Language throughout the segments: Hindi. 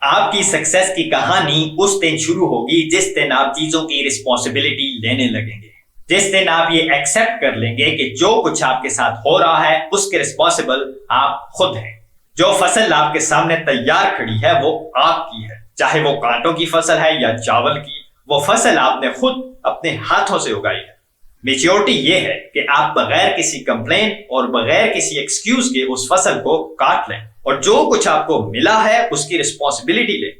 आपकी सक्सेस की कहानी उस दिन शुरू होगी जिस दिन आप चीजों की रिस्पॉन्सिबिलिटी लेने लगेंगे, जिस दिन आप ये एक्सेप्ट कर लेंगे कि जो कुछ आपके साथ हो रहा है उसके रिस्पॉन्सिबल आप खुद हैं। जो फसल आपके सामने तैयार खड़ी है वो आपकी है, चाहे वो कांटों की फसल है या चावल की, वो फसल आपने खुद अपने हाथों से उगाई है। मेच्योरिटी ये है कि आप बगैर किसी कंप्लेन और बगैर किसी एक्सक्यूज के उस फसल को काट लें और जो कुछ आपको मिला है उसकी रिस्पॉन्सिबिलिटी लें।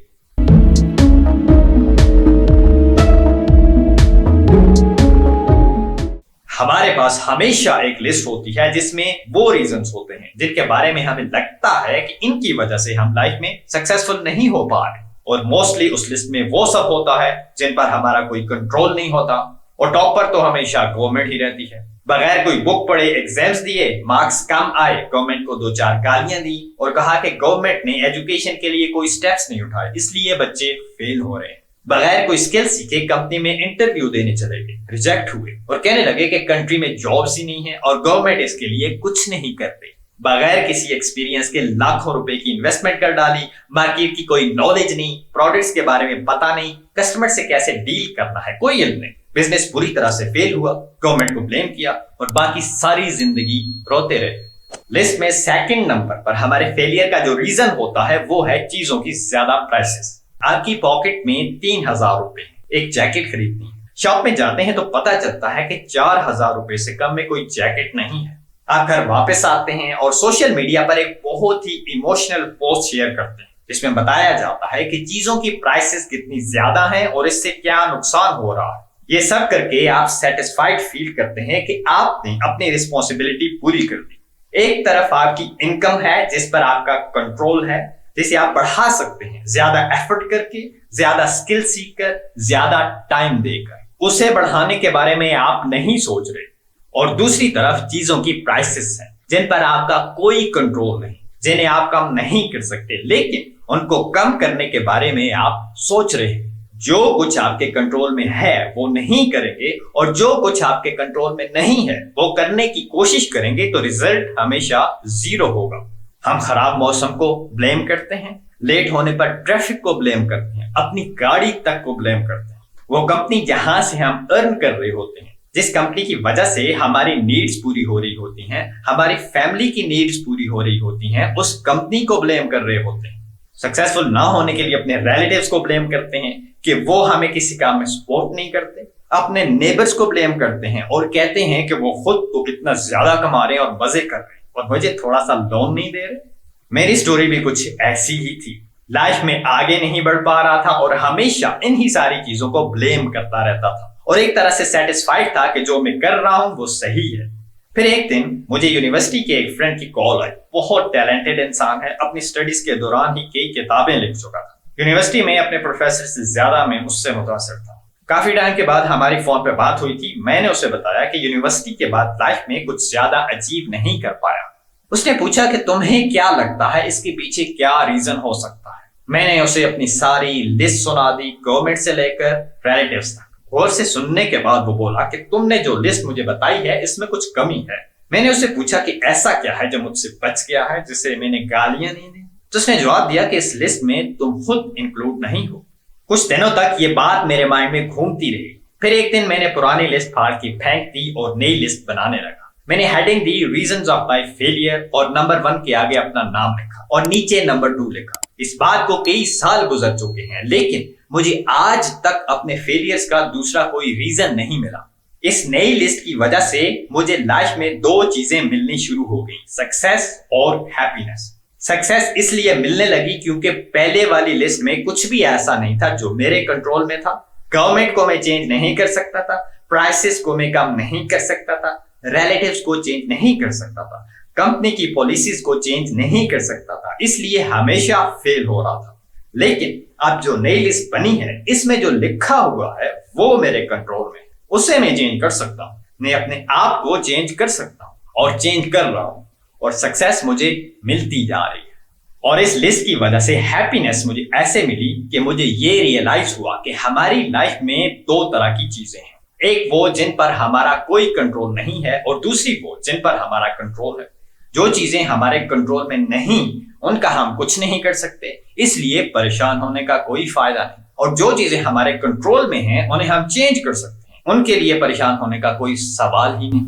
हमारे पास हमेशा एक लिस्ट होती है जिसमें वो रीजंस होते हैं जिनके बारे में हमें लगता है कि इनकी वजह से हम लाइफ में सक्सेसफुल नहीं हो पा रहे, और मोस्टली उस लिस्ट में वो सब होता है जिन पर हमारा कोई कंट्रोल नहीं होता। और टॉप पर तो हमेशा गवर्नमेंट ही रहती है। बगैर कोई बुक पढ़े एग्जाम्स दिए, मार्क्स कम आए, गवर्नमेंट को 2-4 गालियां दी और कहा कि गवर्नमेंट ने एजुकेशन के लिए कोई स्टेप्स नहीं उठाए इसलिए बच्चे फेल हो रहे हैं। बगैर कोई स्किल सीखे कंपनी में इंटरव्यू देने चले गए, रिजेक्ट हुए और कहने लगे कि कंट्री में जॉब्स ही नहीं है और गवर्नमेंट इसके लिए कुछ नहीं करती। बगैर किसी एक्सपीरियंस के लाखों रुपए की इन्वेस्टमेंट कर डाली, मार्केट की कोई नॉलेज नहीं, प्रोडक्ट्स के बारे में पता नहीं, कस्टमर से कैसे डील करना है कोई इल्म नहीं, बिजनेस बुरी तरह से फेल हुआ, गवर्नमेंट को ब्लेम किया और बाकी सारी जिंदगी रोते रहे। लिस्ट में सेकंड नंबर पर हमारे फेलियर का जो रीजन होता है वो है चीजों की ज्यादा प्राइसेस। आपकी पॉकेट में 3000 रुपए, एक जैकेट खरीदनी, शॉप में जाते हैं तो पता चलता है कि 4000 रुपए से कम में कोई जैकेट नहीं है। आप घर वापस आते हैं और सोशल मीडिया पर एक बहुत ही इमोशनल पोस्ट शेयर करते हैं जिसमें बताया जाता है कि चीजों की प्राइसेस कितनी ज्यादा हैं और इससे क्या नुकसान हो रहा है। ये सब करके आप सेटिस्फाइड फील करते हैं कि आपने अपनी रिस्पॉन्सिबिलिटी पूरी कर दी। एक तरफ आपकी इनकम है जिस पर आपका कंट्रोल है, जिसे आप बढ़ा सकते हैं ज्यादा एफर्ट करके, ज्यादा स्किल सीखकर, ज्यादा टाइम देकर। उसे बढ़ाने के बारे में आप नहीं सोच रहे। और दूसरी तरफ चीजों की प्राइसेस हैं जिन पर आपका कोई कंट्रोल नहीं, जिन्हें आप कम नहीं कर सकते, लेकिन उनको कम करने के बारे में आप सोच रहे हैं। जो कुछ आपके कंट्रोल में है वो नहीं करेंगे और जो कुछ आपके कंट्रोल में नहीं है वो करने की कोशिश करेंगे तो रिजल्ट हमेशा 0 होगा। हम खराब मौसम को ब्लेम करते हैं, लेट होने पर ट्रैफिक को ब्लेम करते हैं, अपनी गाड़ी तक को ब्लेम करते हैं। वो कंपनी जहां से हम अर्न कर रहे होते हैं, जिस कंपनी की वजह से हमारी नीड्स पूरी हो रही होती हैं, हमारी फैमिली की नीड्स पूरी हो रही होती हैं, उस कंपनी को ब्लेम कर रहे होते हैं। सक्सेसफुल ना होने के लिए अपने रिलेटिव्स को ब्लेम करते हैं कि वो हमें किसी काम में सपोर्ट नहीं करते, अपने नेबर्स को ब्लेम करते हैं और कहते हैं कि वो खुद तो इतना ज्यादा कमा रहे हैं और मजे कर रहे हैं और मुझे थोड़ा सा लोन नहीं दे रहे। मेरी स्टोरी भी कुछ ऐसी ही थी। लाइफ में आगे नहीं बढ़ पा रहा था और हमेशा इन्हीं सारी चीजों को ब्लेम करता रहता था और एक तरह से सेटिस्फाइड था कि जो मैं कर रहा हूं वो सही है। फिर एक दिन मुझे यूनिवर्सिटी के एक फ्रेंड की कॉल आई। बहुत टैलेंटेड इंसान है, अपनी स्टडीज के दौरान ही कई किताबें लिख चुका था। यूनिवर्सिटी में अपने प्रोफेसर से ज्यादा मैं उससे मुतासिर था। काफी टाइम के बाद हमारी फोन पे बात हुई थी। मैंने उसे बताया कि यूनिवर्सिटी के बाद लाइफ में कुछ ज्यादा अचीव नहीं कर पाया। उसने पूछा कि तुम्हें क्या लगता है इसके पीछे क्या रीजन हो सकता है। मैंने उसे अपनी सारी लिस्ट सुना दी, गवर्नमेंट से लेकर रिलेटिव्स तक। गौर से सुनने के बाद वो बोला कि तुमने जो लिस्ट मुझे बताई है इसमें कुछ कमी है। मैंने उससे पूछा कि ऐसा क्या है जो मुझसे बच गया है, जिसे मैंने गालियां नहीं दी। तो उसने जवाब दिया कि इस लिस्ट में तुम खुद इंक्लूड नहीं हो। कुछ दिनों तक ये बात मेरे माइंड में घूमती रही। फिर एक दिन मैंने पुरानी लिस्ट फाड़ के फेंक दी और नई लिस्ट बनाने लगा। मैंने heading the reasons of my failure और नंबर 1 के आगे अपना नाम लिखा और नीचे नंबर 2 लिखा। इस बात को कई साल गुजर चुके हैं लेकिन मुझे आज तक अपने फेलियर्स का दूसरा कोई रीजन नहीं मिला। इस नई लिस्ट की वजह से मुझे लाइफ में 2 चीजें मिलनी शुरू हो गई, सक्सेस और हैप्पीनेस। सक्सेस इसलिए मिलने लगी क्योंकि पहले वाली लिस्ट में कुछ भी ऐसा नहीं था जो मेरे कंट्रोल में था। गवर्नमेंट को मैं चेंज नहीं कर सकता था, प्राइसेस को मैं कम नहीं कर सकता था, रिलेटिव्स को चेंज नहीं कर सकता था, कंपनी की पॉलिसीज को चेंज नहीं कर सकता था, इसलिए हमेशा फेल हो रहा था। लेकिन अब जो नई लिस्ट बनी है इसमें जो लिखा हुआ है वो मेरे कंट्रोल में, उसे मैं चेंज कर सकता हूँ। मैं अपने आप को चेंज कर सकता हूँ और चेंज कर रहा हूँ और सक्सेस मुझे मिलती जा रही है। और इस लिस्ट की वजह से हैप्पीनेस मुझे ऐसे मिली कि मुझे ये रियलाइज हुआ कि हमारी लाइफ में 2 तरह की चीजें हैं। एक वो जिन पर हमारा कोई कंट्रोल नहीं है और दूसरी वो जिन पर हमारा कंट्रोल है। जो चीजें हमारे कंट्रोल में नहीं, उनका हम कुछ नहीं कर सकते, इसलिए परेशान होने का कोई फायदा नहीं। और जो चीजें हमारे कंट्रोल में हैं, उन्हें हम चेंज कर सकते हैं, उनके लिए परेशान होने का कोई सवाल ही नहीं।